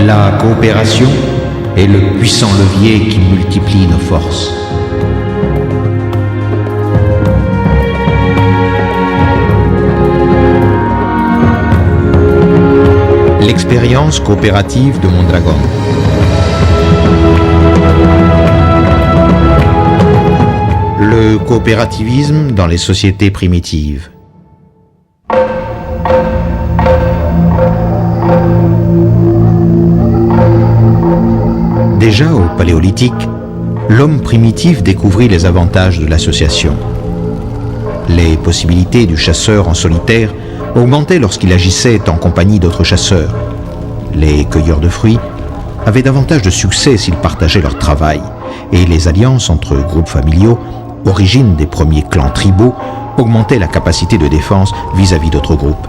La coopération est le puissant levier qui multiplie nos forces. L'expérience coopérative de Mondragon. Le coopérativisme dans les sociétés primitives. Déjà au Paléolithique, l'homme primitif découvrit les avantages de l'association. Les possibilités du chasseur en solitaire augmentaient lorsqu'il agissait en compagnie d'autres chasseurs. Les cueilleurs de fruits avaient davantage de succès s'ils partageaient leur travail, et les alliances entre groupes familiaux, origine des premiers clans tribaux, augmentaient la capacité de défense vis-à-vis d'autres groupes.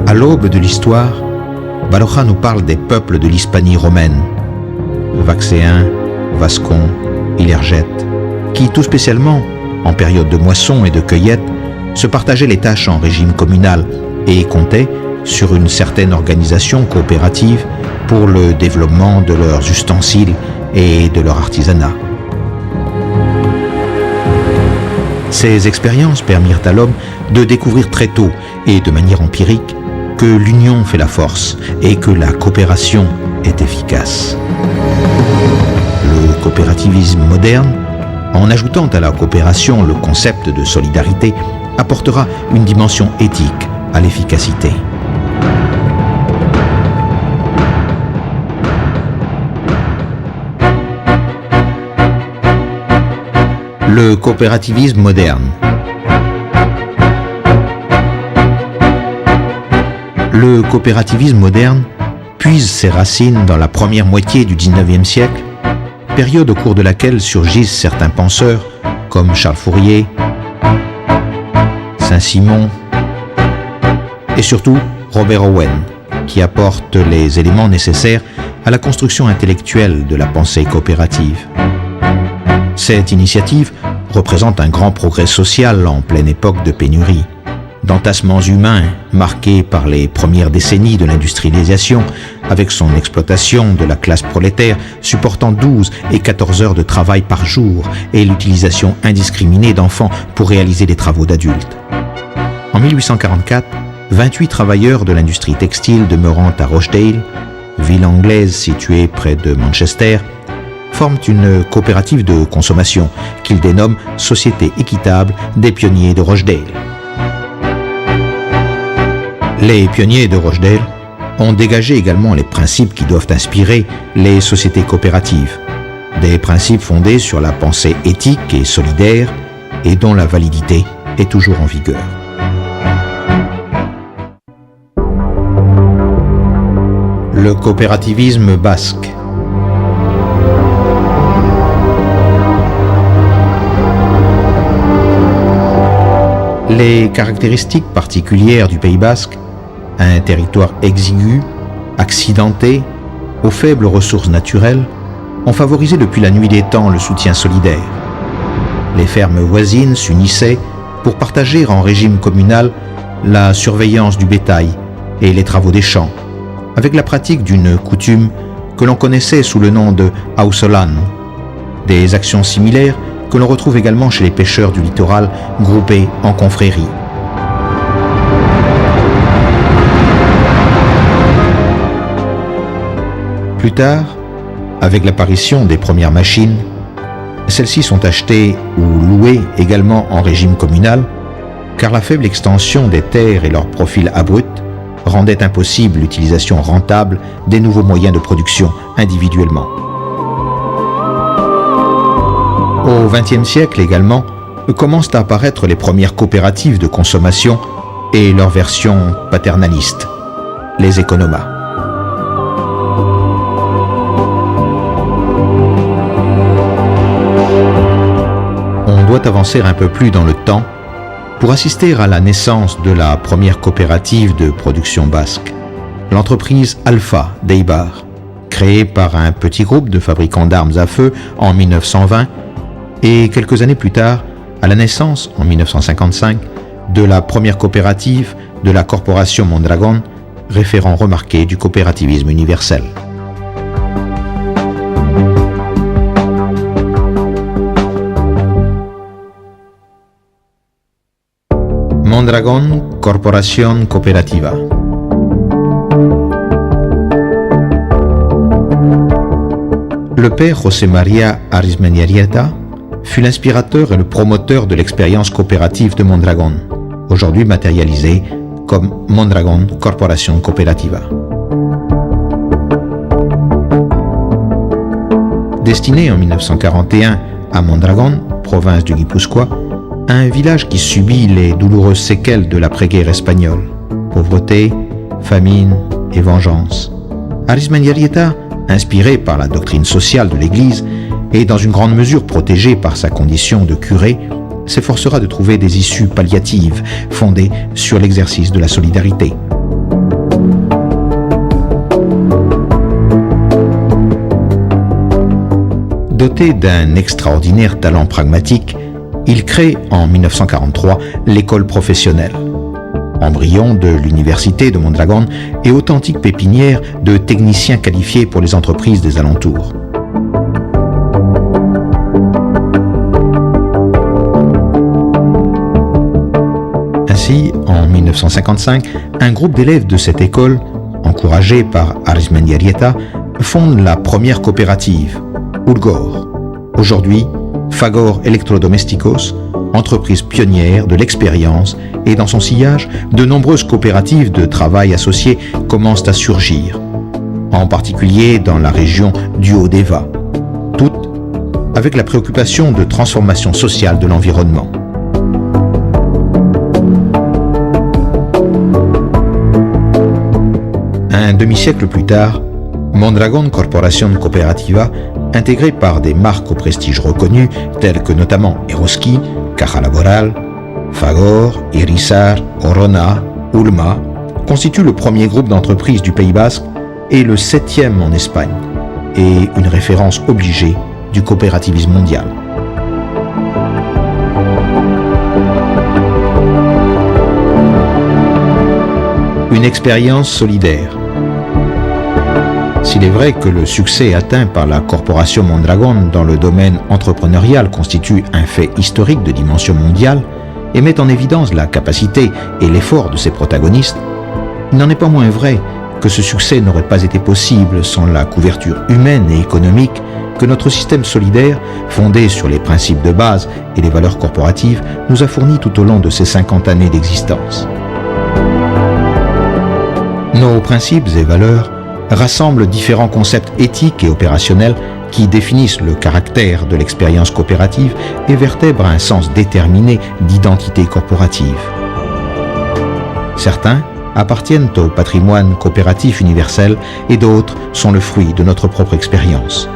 À l'aube de l'histoire, Baroja nous parle des peuples de l'Hispanie romaine, Vaxéens, Vascons, Ilergètes, qui tout spécialement, en période de moisson et de cueillette, se partageaient les tâches en régime communal et comptaient sur une certaine organisation coopérative pour le développement de leurs ustensiles et de leur artisanat. Ces expériences permirent à l'homme de découvrir très tôt et de manière empirique que l'union fait la force et que la coopération est efficace. Le coopérativisme moderne, en ajoutant à la coopération le concept de solidarité, apportera une dimension éthique à l'efficacité. Le coopérativisme moderne. Le coopérativisme moderne puise ses racines dans la première moitié du XIXe siècle, période au cours de laquelle surgissent certains penseurs comme Charles Fourier, Saint-Simon et surtout Robert Owen, qui apporte les éléments nécessaires à la construction intellectuelle de la pensée coopérative. Cette initiative représente un grand progrès social en pleine époque de pénurie. D'entassements humains marqués par les premières décennies de l'industrialisation, avec son exploitation de la classe prolétaire supportant 12 et 14 heures de travail par jour et l'utilisation indiscriminée d'enfants pour réaliser des travaux d'adultes. En 1844, 28 travailleurs de l'industrie textile demeurant à Rochdale, ville anglaise située près de Manchester, forment une coopérative de consommation qu'ils dénomment Société équitable des pionniers de Rochdale. Les pionniers de Rochdale ont dégagé également les principes qui doivent inspirer les sociétés coopératives, des principes fondés sur la pensée éthique et solidaire et dont la validité est toujours en vigueur. Le coopérativisme basque. Les caractéristiques particulières du Pays basque, un territoire exigu, accidenté, aux faibles ressources naturelles, ont favorisé depuis la nuit des temps le soutien solidaire. Les fermes voisines s'unissaient pour partager en régime communal la surveillance du bétail et les travaux des champs, avec la pratique d'une coutume que l'on connaissait sous le nom de Hausolan, des actions similaires que l'on retrouve également chez les pêcheurs du littoral groupés en confréries. Plus tard, avec l'apparition des premières machines, celles-ci sont achetées ou louées également en régime communal, car la faible extension des terres et leur profil abrupt rendait impossible l'utilisation rentable des nouveaux moyens de production individuellement. Au XXe siècle également, commencent à apparaître les premières coopératives de consommation et leur version paternaliste, les économas. On doit avancer un peu plus dans le temps pour assister à la naissance de la première coopérative de production basque, l'entreprise Alpha d'Eibar, créée par un petit groupe de fabricants d'armes à feu en 1920 et quelques années plus tard, à la naissance, en 1955, de la première coopérative de la Corporation Mondragón, référent remarqué du coopérativisme universel. Mondragón Corporación Cooperativa. Le père José María Arizmendiarrieta fut l'inspirateur et le promoteur de l'expérience coopérative de Mondragón, aujourd'hui matérialisée comme Mondragón Corporación Cooperativa. Destiné en 1941 à Mondragón, province du Guipúzcoa, un village qui subit les douloureuses séquelles de l'après-guerre espagnole, pauvreté, famine et vengeance. Arizmendiarrieta, inspiré par la doctrine sociale de l'Église et dans une grande mesure protégé par sa condition de curé, s'efforcera de trouver des issues palliatives fondées sur l'exercice de la solidarité. Doté d'un extraordinaire talent pragmatique, il crée en 1943 l'école professionnelle, embryon de l'université de Mondragón et authentique pépinière de techniciens qualifiés pour les entreprises des alentours. Ainsi, en 1955, un groupe d'élèves de cette école, encouragé par Arizmendiarrieta, fonde la première coopérative, Ulgor, aujourd'hui Fagor Electrodomésticos, entreprise pionnière de l'expérience, et dans son sillage, de nombreuses coopératives de travail associées commencent à surgir, en particulier dans la région du Haut-Deva, toutes avec la préoccupation de transformation sociale de l'environnement. Un demi-siècle plus tard, Mondragón Corporación Cooperativa, intégrée par des marques au prestige reconnu telles que notamment Eroski, Caja Laboral, Fagor, Irizar, Orona, Ulma, constitue le premier groupe d'entreprises du Pays Basque et le 7e en Espagne, et une référence obligée du coopérativisme mondial. Une expérience solidaire. S'il est vrai que le succès atteint par la Corporation Mondragón dans le domaine entrepreneurial constitue un fait historique de dimension mondiale et met en évidence la capacité et l'effort de ses protagonistes, il n'en est pas moins vrai que ce succès n'aurait pas été possible sans la couverture humaine et économique que notre système solidaire, fondé sur les principes de base et les valeurs corporatives, nous a fourni tout au long de ces 50 années d'existence. Nos principes et valeurs rassemblent différents concepts éthiques et opérationnels qui définissent le caractère de l'expérience coopérative et vertèbrent un sens déterminé d'identité corporative. Certains appartiennent au patrimoine coopératif universel et d'autres sont le fruit de notre propre expérience.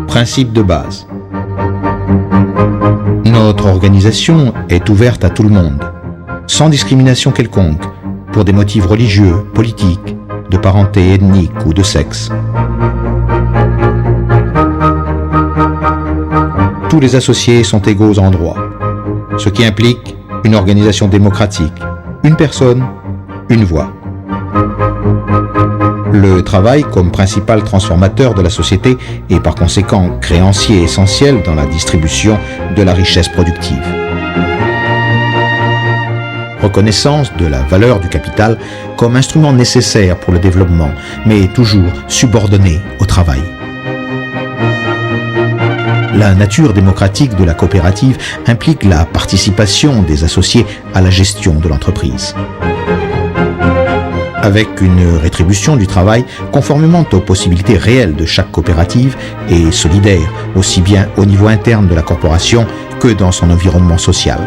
Principe de base. Notre organisation est ouverte à tout le monde, sans discrimination quelconque, pour des motifs religieux, politiques, de parenté ethnique ou de sexe. Tous les associés sont égaux en droit, ce qui implique une organisation démocratique, une personne, une voix. Le travail comme principal transformateur de la société et par conséquent créancier essentiel dans la distribution de la richesse productive. Reconnaissance de la valeur du capital comme instrument nécessaire pour le développement, mais toujours subordonné au travail. La nature démocratique de la coopérative implique la participation des associés à la gestion de l'entreprise, avec une rétribution du travail conformément aux possibilités réelles de chaque coopérative et solidaire, aussi bien au niveau interne de la corporation que dans son environnement social.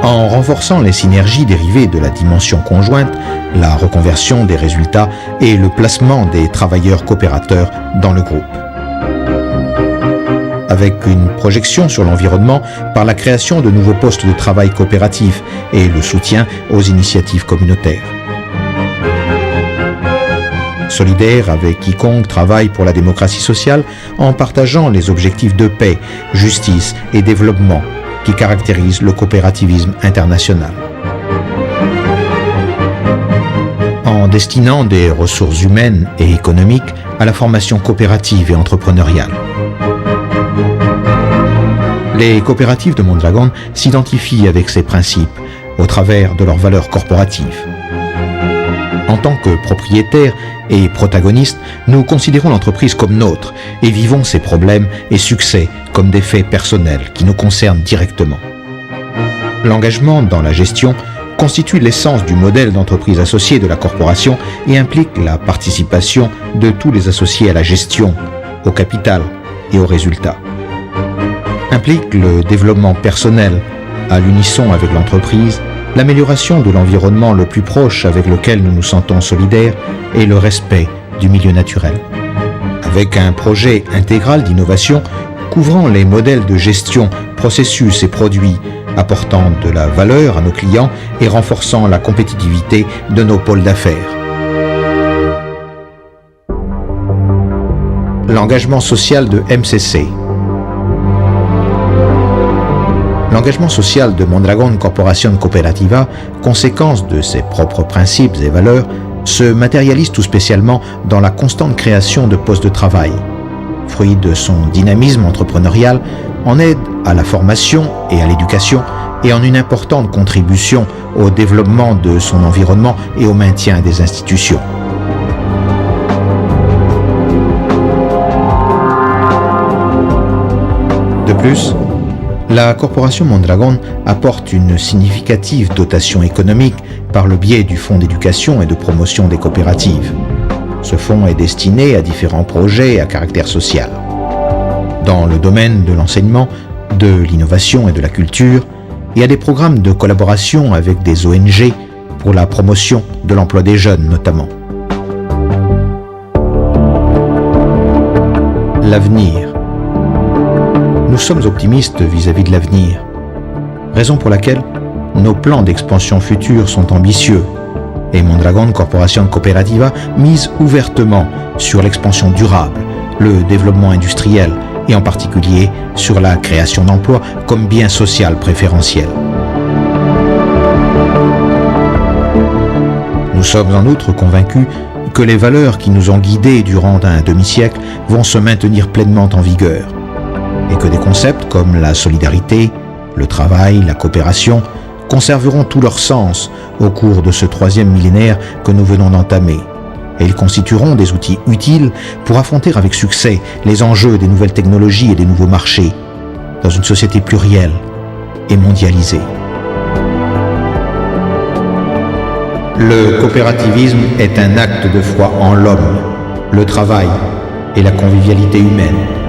En renforçant les synergies dérivées de la dimension conjointe, la reconversion des résultats et le placement des travailleurs coopérateurs dans le groupe. avec une projection sur l'environnement par la création de nouveaux postes de travail coopératifs et le soutien aux initiatives communautaires. Solidaire avec quiconque travaille pour la démocratie sociale en partageant les objectifs de paix, justice et développement qui caractérisent le coopérativisme international. En destinant des ressources humaines et économiques à la formation coopérative et entrepreneuriale. Les coopératives de Mondragón s'identifient avec ces principes au travers de leurs valeurs corporatives. En tant que propriétaires et protagonistes, nous considérons l'entreprise comme nôtre et vivons ses problèmes et succès comme des faits personnels qui nous concernent directement. L'engagement dans la gestion constitue l'essence du modèle d'entreprise associée de la corporation et implique la participation de tous les associés à la gestion, au capital et aux résultats. Implique le développement personnel à l'unisson avec l'entreprise, l'amélioration de l'environnement le plus proche avec lequel nous nous sentons solidaires et le respect du milieu naturel. Avec un projet intégral d'innovation couvrant les modèles de gestion, processus et produits, apportant de la valeur à nos clients et renforçant la compétitivité de nos pôles d'affaires. L'engagement social de MCC. L'engagement social de Mondragón Corporación Cooperativa, conséquence de ses propres principes et valeurs, se matérialise tout spécialement dans la constante création de postes de travail. Fruit de son dynamisme entrepreneurial, en aide à la formation et à l'éducation et en une importante contribution au développement de son environnement et au maintien des institutions. De plus, la Corporation Mondragón apporte une significative dotation économique par le biais du Fonds d'éducation et de promotion des coopératives. Ce fonds est destiné à différents projets à caractère social. Dans le domaine de l'enseignement, de l'innovation et de la culture, et à des programmes de collaboration avec des ONG pour la promotion de l'emploi des jeunes notamment. L'avenir. Nous sommes optimistes vis-à-vis de l'avenir, raison pour laquelle nos plans d'expansion futurs sont ambitieux et Mondragón Corporación Cooperativa mise ouvertement sur l'expansion durable, le développement industriel et en particulier sur la création d'emplois comme bien social préférentiel. Nous sommes en outre convaincus que les valeurs qui nous ont guidés durant un demi-siècle vont se maintenir pleinement en vigueur et que des concepts comme la solidarité, le travail, la coopération conserveront tout leur sens au cours de ce 3e millénaire que nous venons d'entamer. Et ils constitueront des outils utiles pour affronter avec succès les enjeux des nouvelles technologies et des nouveaux marchés dans une société plurielle et mondialisée. Le coopérativisme est un acte de foi en l'homme, le travail et la convivialité humaine.